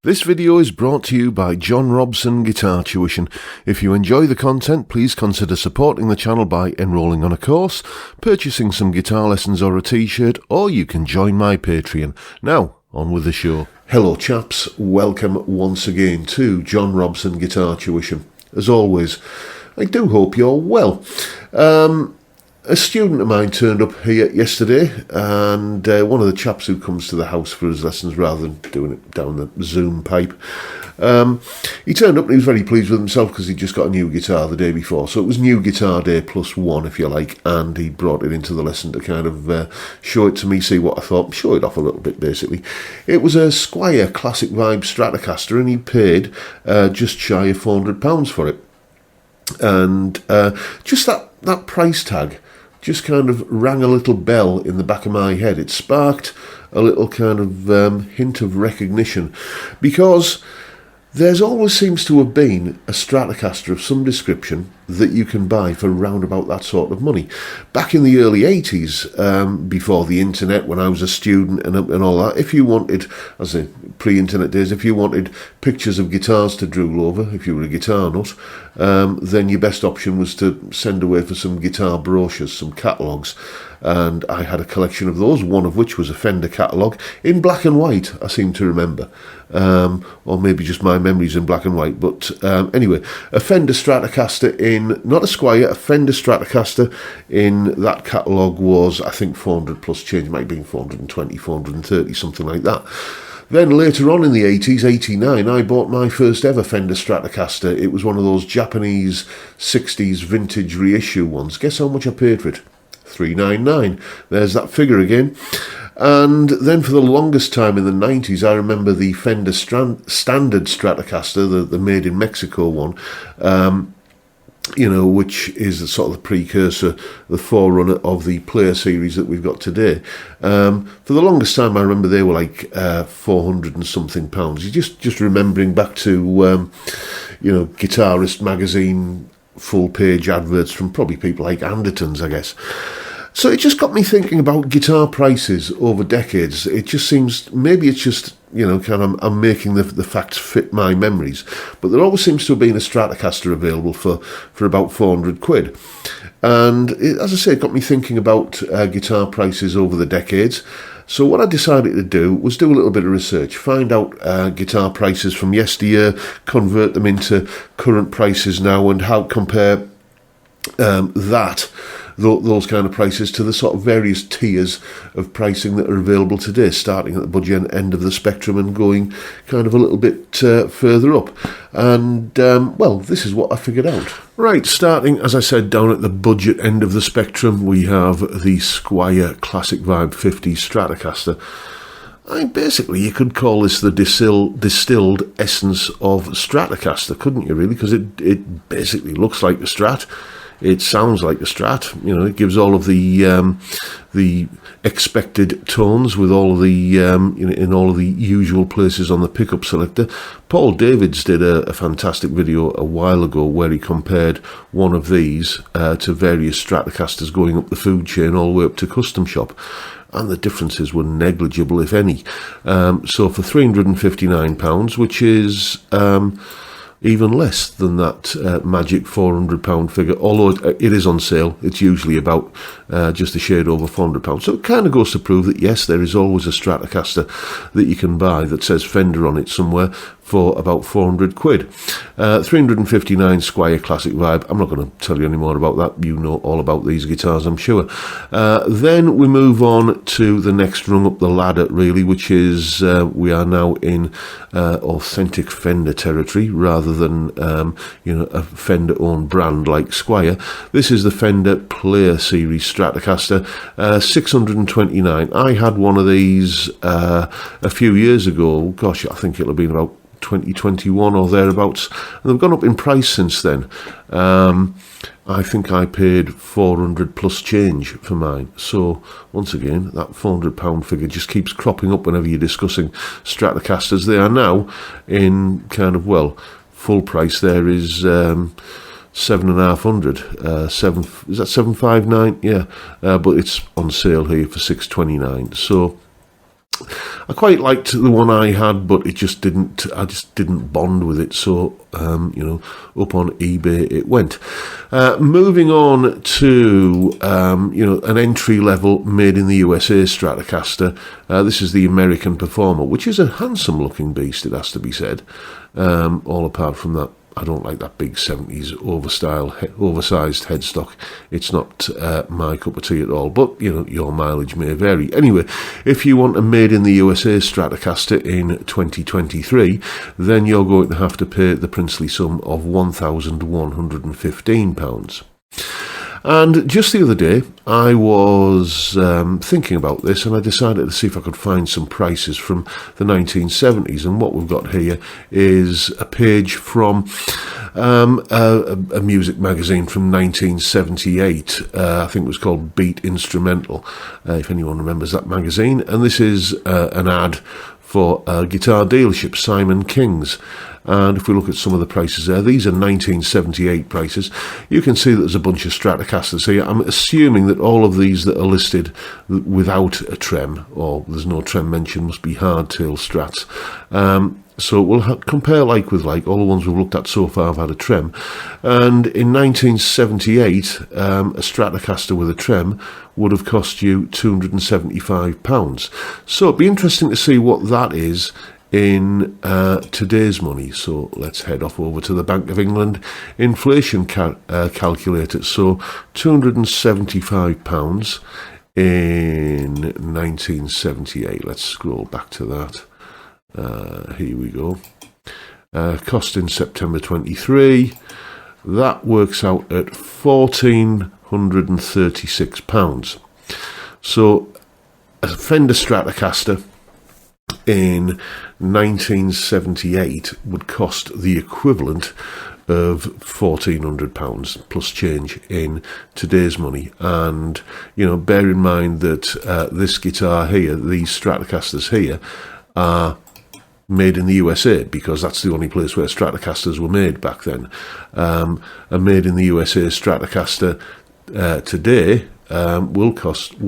This video is brought to you by John Robson Guitar Tuition. If you enjoy the content, please consider supporting the channel by enrolling on a course, purchasing some guitar lessons or a t-shirt, or you can join my Patreon. Now, on with the show. Hello chaps, welcome once again to John Robson Guitar Tuition. As always, I do hope you're well. A student of mine turned up here yesterday, and one of the chaps who comes to the house for his lessons rather than doing it down the Zoom pipe, he turned up and he was very pleased with himself because he'd just got a new guitar the day before. So it was new guitar day plus one, if you like, and he brought it into the lesson to kind of show it to me, see what I thought, show it off a little bit basically. It was a Squire Classic Vibe Stratocaster, and he paid just shy of £400 for it. And just that price tag just kind of rang a little bell in the back of my head. It sparked a little kind of hint of recognition, because there's always seems to have been a Stratocaster of some description that you can buy for round about that sort of money. Back in the early 80s, before the internet, when I was a student and all that, if you wanted, as a pre-internet days, if you wanted pictures of guitars to drool over, if you were a guitar nut, then your best option was to send away for some guitar brochures, some catalogues. And I had a collection of those, one of which was a Fender catalogue in black and white, I seem to remember. Or maybe just my memories in black and white. But anyway, a Fender Stratocaster in, not a Squire, a Fender Stratocaster in that catalogue was, I think, 400 plus change, might have been 420, 430, something like that. Then later on in the 80s, 89, I bought my first ever Fender Stratocaster. It was one of those Japanese 60s vintage reissue ones. Guess how much I paid for it? $399. There's that figure again. And then for the longest time in the 90s, I remember the Fender Standard Stratocaster, the made in Mexico one, which is the sort of the precursor, the forerunner of the Player series that we've got today. For the longest time, I remember they were like 400 and something pounds. You're just remembering back to, Guitarist magazine full-page adverts from probably people like Andertons, I guess. So it just got me thinking about guitar prices over decades. It just seems, maybe it's just, I'm making the facts fit my memories. But there always seems to have been a Stratocaster available for about 400 quid. And as I say, it got me thinking about guitar prices over the decades. So what I decided to do was do a little bit of research, find out guitar prices from yesteryear, convert them into current prices now, and how compare those kind of prices to the sort of various tiers of pricing that are available today, starting at the budget end of the spectrum and going kind of a little bit further up. And, this is what I figured out. Right, starting, as I said, down at the budget end of the spectrum, we have the Squire Classic Vibe 50 Stratocaster. Basically, you could call this the distilled essence of Stratocaster, couldn't you, really? Because it basically looks like a Strat. It sounds like a Strat. It gives all of the expected tones with all of the in all of the usual places on the pickup selector. Paul Davids did a fantastic video a while ago where he compared one of these to various Stratocasters going up the food chain all the way up to custom shop, and the differences were negligible, if any. So for £359, which is even less than that magic £400 figure, although it is on sale. It's usually about just a shade over £400. So it kind of goes to prove that, yes, there is always a Stratocaster that you can buy that says Fender on it somewhere for about 400 quid. 359 Squire Classic Vibe. I'm not going to tell you any more about that. You know all about these guitars, I'm sure. Then we move on to the next rung up the ladder, really, which is we are now in authentic Fender territory rather than a Fender-owned brand like Squire. This is the Fender Player Series Stratocaster, 629. I had one of these a few years ago. Gosh, I think it'll have been about 2021 or thereabouts, and they've gone up in price since then. I think I paid 400 plus change for mine. So once again, that £400 figure just keeps cropping up whenever you're discussing Stratocasters. They are now in kind of, full price. There is $7,500. Is that $759? Yeah, but it's on sale here for $629. So I quite liked the one I had, but it just didn't. I just didn't bond with it. So up on eBay it went. Moving on to an entry level made in the USA Stratocaster. This is the American Performer, which is a handsome looking beast. It has to be said. All apart from that, I don't like that big 70s oversized headstock. It's not my cup of tea at all, but, your mileage may vary. Anyway, if you want a made in the USA Stratocaster in 2023, then you're going to have to pay the princely sum of £1,115. And just the other day, I was thinking about this, and I decided to see if I could find some prices from the 1970s. And what we've got here is a page from a music magazine from 1978. I think it was called Beat Instrumental, if anyone remembers that magazine. And this is an ad for a guitar dealership, Simon King's. And if we look at some of the prices there, these are 1978 prices. You can see that there's a bunch of Stratocasters here. I'm assuming that all of these that are listed without a trem, or there's no trem mentioned, must be hardtail Strats. So we'll compare like with like. All the ones we've looked at so far have had a trem. And in 1978, a Stratocaster with a trem would have cost you £275. So it'd be interesting to see what that is in today's money. So let's head off over to the Bank of England inflation calculator. So £275 in 1978. Let's scroll back to that. Here we go. Cost in September 23. That works out at £1,436. So a Fender Stratocaster in 1978 would cost the equivalent of £1,400 plus change in today's money. And bear in mind that this guitar here, these Stratocasters here, are made in the USA, because that's the only place where Stratocasters were made back then. A made in the USA Stratocaster today will cost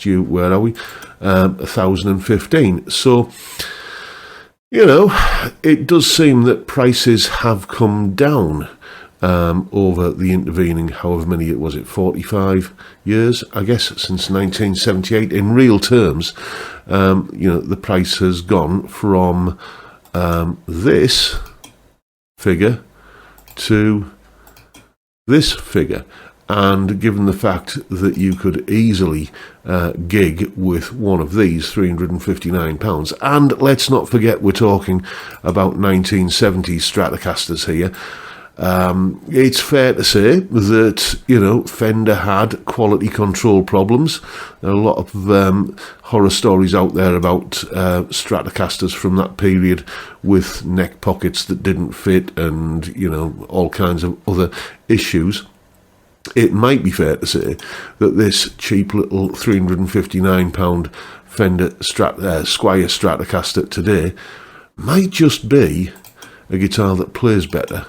you, where are we, £1,015. So it does seem that prices have come down over the intervening, however many 45 years, I guess, since 1978. In real terms, the price has gone from this figure to this figure. And given the fact that you could easily gig with one of these, £359, and let's not forget we're talking about 1970s Stratocasters here, it's fair to say that, Fender had quality control problems. There are a lot of horror stories out there about Stratocasters from that period with neck pockets that didn't fit and, all kinds of other issues. It might be fair to say that this cheap little £359 Fender Squier Stratocaster today might just be a guitar that plays better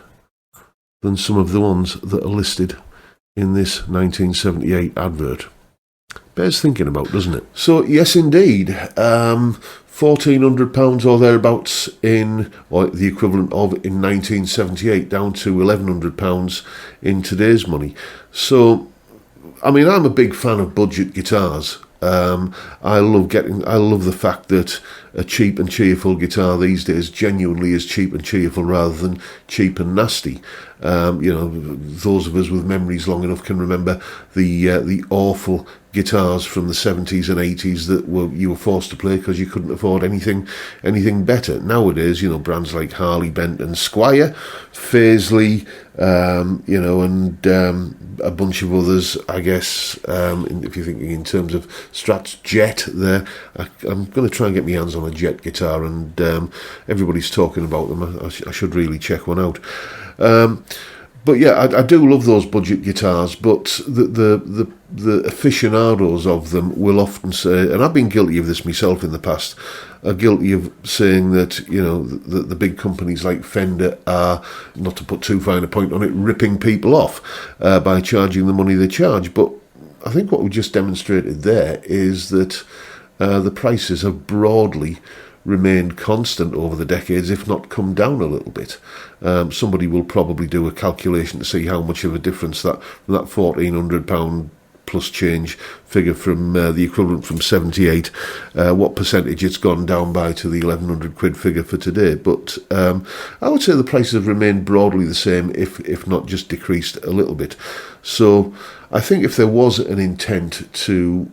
than some of the ones that are listed in this 1978 advert. Bears thinking about, doesn't it? So yes, indeed, £1,400 or thereabouts or the equivalent of in 1978, down to £1,100 in today's money. So, I'm a big fan of budget guitars. I love the fact that a cheap and cheerful guitar these days genuinely is cheap and cheerful rather than cheap and nasty. Those of us with memories long enough can remember the awful guitars from the 70s and 80s that you were forced to play because you couldn't afford anything better. Nowadays, brands like Harley Benton, Squier, Faisley, and a bunch of others, I guess, if you're thinking in terms of Strats, Jet there. I'm going to try and get my hands on a Jet guitar, and everybody's talking about them. I should really check one out. But yeah, I do love those budget guitars, but the aficionados of them will often say, and I've been guilty of this myself in the past, are guilty of saying that, the big companies like Fender are, not to put too fine a point on it, ripping people off by charging the money they charge. But I think what we just demonstrated there is that the prices have broadly remained constant over the decades, if not come down a little bit. Somebody will probably do a calculation to see how much of a difference that £1,400 plus change figure from the equivalent from 78, what percentage it's gone down by to the 1,100 quid figure for today. But I would say the prices have remained broadly the same, if not just decreased a little bit. So I think if there was an intent to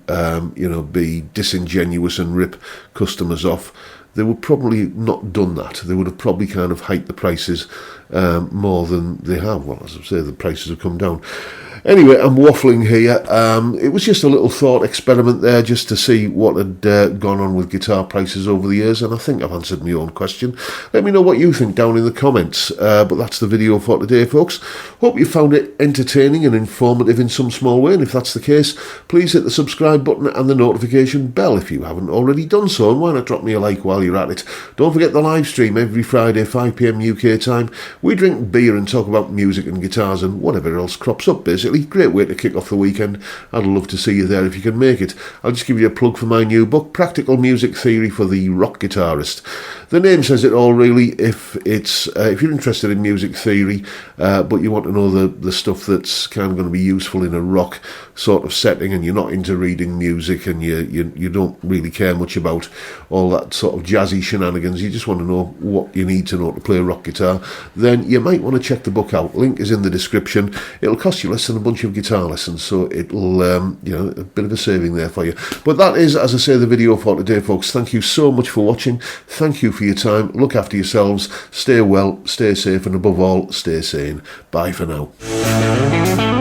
be disingenuous and rip customers off, they would probably not done that. They would have probably kind of hiked the prices more than they have. Well, as I say, the prices have come down. Anyway, I'm waffling here. It was just a little thought experiment there, just to see what had gone on with guitar prices over the years, and I think I've answered my own question. Let me know what you think down in the comments. But that's the video for today, folks. Hope you found it entertaining and informative in some small way, and if that's the case, please hit the subscribe button and the notification bell if you haven't already done so, and why not drop me a like while you're at it. Don't forget the live stream every Friday, 5 PM UK time. We drink beer and talk about music and guitars and whatever else crops up, basically. Great way to kick off the weekend. I'd love to see you there if you can make it. I'll just give you a plug for my new book, Practical Music Theory for the Rock Guitarist. The name says it all, really. If you're interested in music theory, but you want to know the stuff that's kind of going to be useful in a rock sort of setting, and you're not into reading music, and you don't really care much about all that sort of jazzy shenanigans, you just want to know what you need to know to play a rock guitar, then you might want to check the book out. Link is in the description. It'll cost you less than a bunch of guitar lessons, so it'll a bit of a saving there for you. But that is, as I say, the video for today, folks. Thank you so much for watching. Thank you for your time. Look after yourselves. Stay well, stay safe, and above all, stay sane. Bye for now.